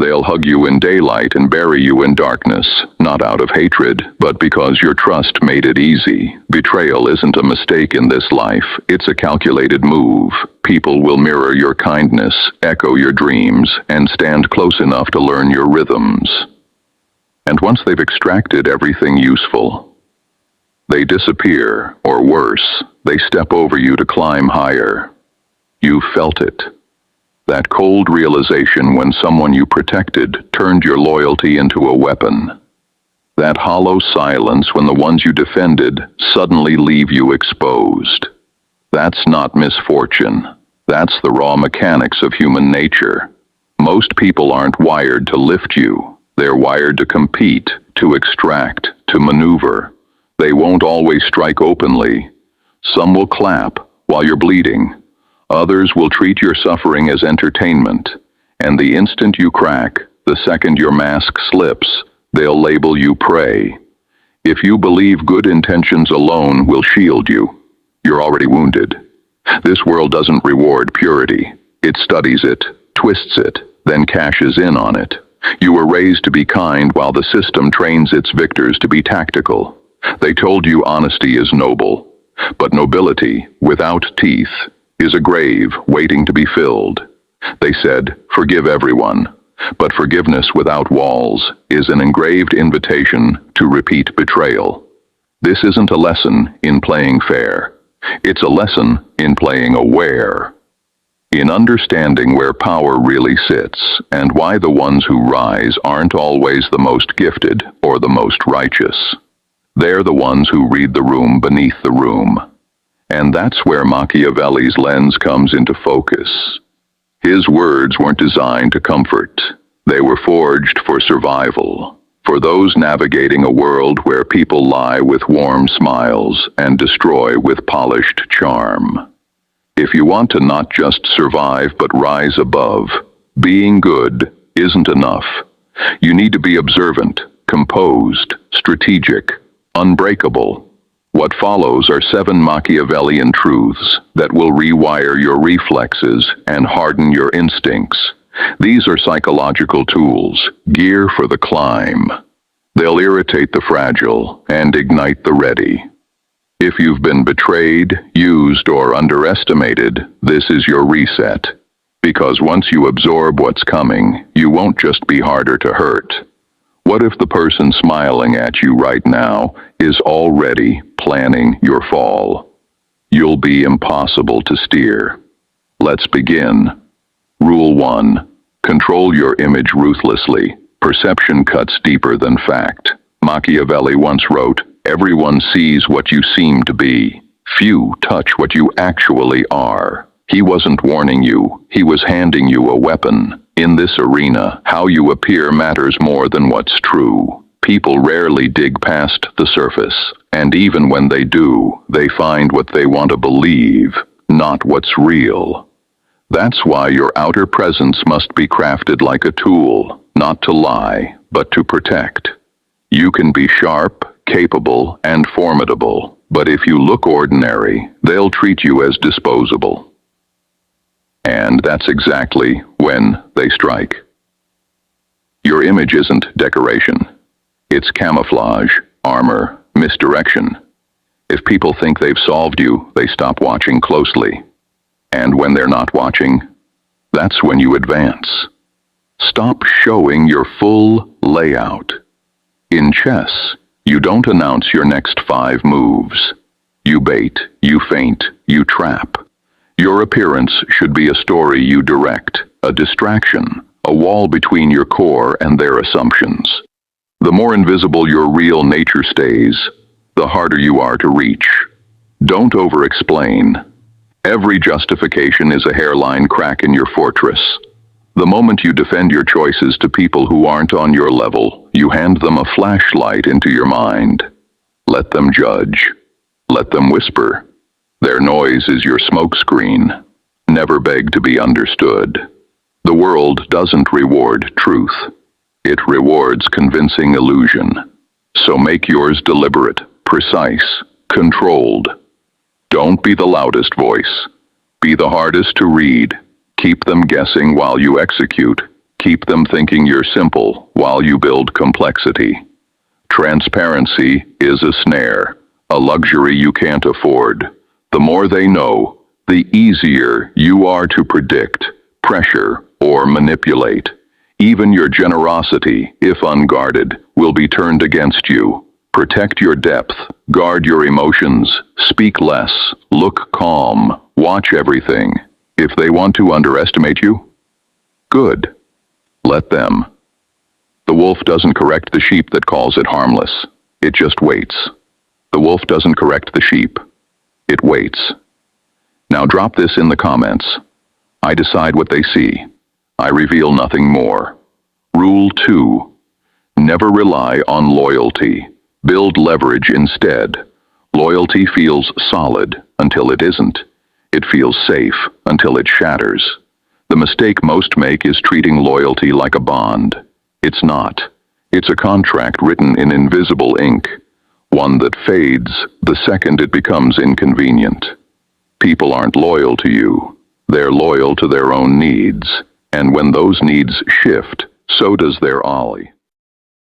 They'll hug you in daylight and bury you in darkness, not out of hatred, but because your trust made it easy. Betrayal isn't a mistake in this life, it's a calculated move. People will mirror your kindness, echo your dreams, and stand close enough to learn your rhythms. And once they've extracted everything useful, they disappear, or worse, they step over you to climb higher. You felt it. That cold realization when someone you protected turned your loyalty into a weapon. That hollow silence when the ones you defended suddenly leave you exposed. That's not misfortune. That's the raw mechanics of human nature. Most people aren't wired to lift you. They're wired to compete, to extract, to maneuver. They won't always strike openly. Some will clap while you're bleeding. Others will treat your suffering as entertainment, and the instant you crack, the second your mask slips, they'll label you prey. If you believe good intentions alone will shield you, you're already wounded. This world doesn't reward purity. It studies it, twists it, then cashes in on it. You were raised to be kind while the system trains its victors to be tactical. They told you honesty is noble, but nobility, without teeth, is a grave waiting to be filled. They said, forgive everyone, but forgiveness without walls is an engraved invitation to repeat betrayal. This isn't a lesson in playing fair. It's a lesson in playing aware, in understanding where power really sits and why the ones who rise aren't always the most gifted or the most righteous. They're the ones who read the room beneath the room. And that's where Machiavelli's lens comes into focus. His words weren't designed to comfort. They were forged for survival, for those navigating a world where people lie with warm smiles and destroy with polished charm. If you want to not just survive but rise above, being good isn't enough. You need to be observant, composed, strategic, unbreakable. What follows are 7 Machiavellian truths that will rewire your reflexes and harden your instincts. These are psychological tools, gear for the climb. They'll irritate the fragile and ignite the ready. If you've been betrayed, used, or underestimated, this is your reset. Because once you absorb what's coming, you won't just be harder to hurt. What if the person smiling at you right now is already planning your fall? You'll be impossible to steer. Let's begin. Rule 1. Control your image ruthlessly. Perception cuts deeper than fact. Machiavelli once wrote, everyone sees what you seem to be. Few touch what you actually are. He wasn't warning you, he was handing you a weapon. In this arena, how you appear matters more than what's true. People rarely dig past the surface, and even when they do, they find what they want to believe, not what's real. That's why your outer presence must be crafted like a tool, not to lie, but to protect. You can be sharp, capable, and formidable, but if you look ordinary, they'll treat you as disposable. And that's exactly when they strike. Your image isn't decoration. It's camouflage, armor, misdirection. If people think they've solved you, they stop watching closely. And when they're not watching, that's when you advance. Stop showing your full layout. In chess, you don't announce your next 5 moves. You bait, you feint, you trap. Your appearance should be a story you direct, a distraction, a wall between your core and their assumptions. The more invisible your real nature stays, the harder you are to reach. Don't over-explain. Every justification is a hairline crack in your fortress. The moment you defend your choices to people who aren't on your level, you hand them a flashlight into your mind. Let them judge. Let them whisper. Their noise is your smokescreen. Never beg to be understood. The world doesn't reward truth. It rewards convincing illusion. So make yours deliberate, precise, controlled. Don't be the loudest voice. Be the hardest to read. Keep them guessing while you execute. Keep them thinking you're simple while you build complexity. Transparency is a snare, a luxury you can't afford. The more they know, the easier you are to predict, pressure, or manipulate. Even your generosity, if unguarded, will be turned against you. Protect your depth, guard your emotions, speak less, look calm, watch everything. If they want to underestimate you, good. Let them. The wolf doesn't correct the sheep that calls it harmless. It just waits. The wolf doesn't correct the sheep. It waits. Now drop this in the comments. I decide what they see. I reveal nothing more. Rule 2. Never rely on loyalty. Build leverage instead. Loyalty feels solid until it isn't. It feels safe until it shatters. The mistake most make is treating loyalty like a bond. It's not. It's a contract written in invisible ink, one that fades the second it becomes inconvenient. People aren't loyal to you. They're loyal to their own needs, and when those needs shift, so does their ollie.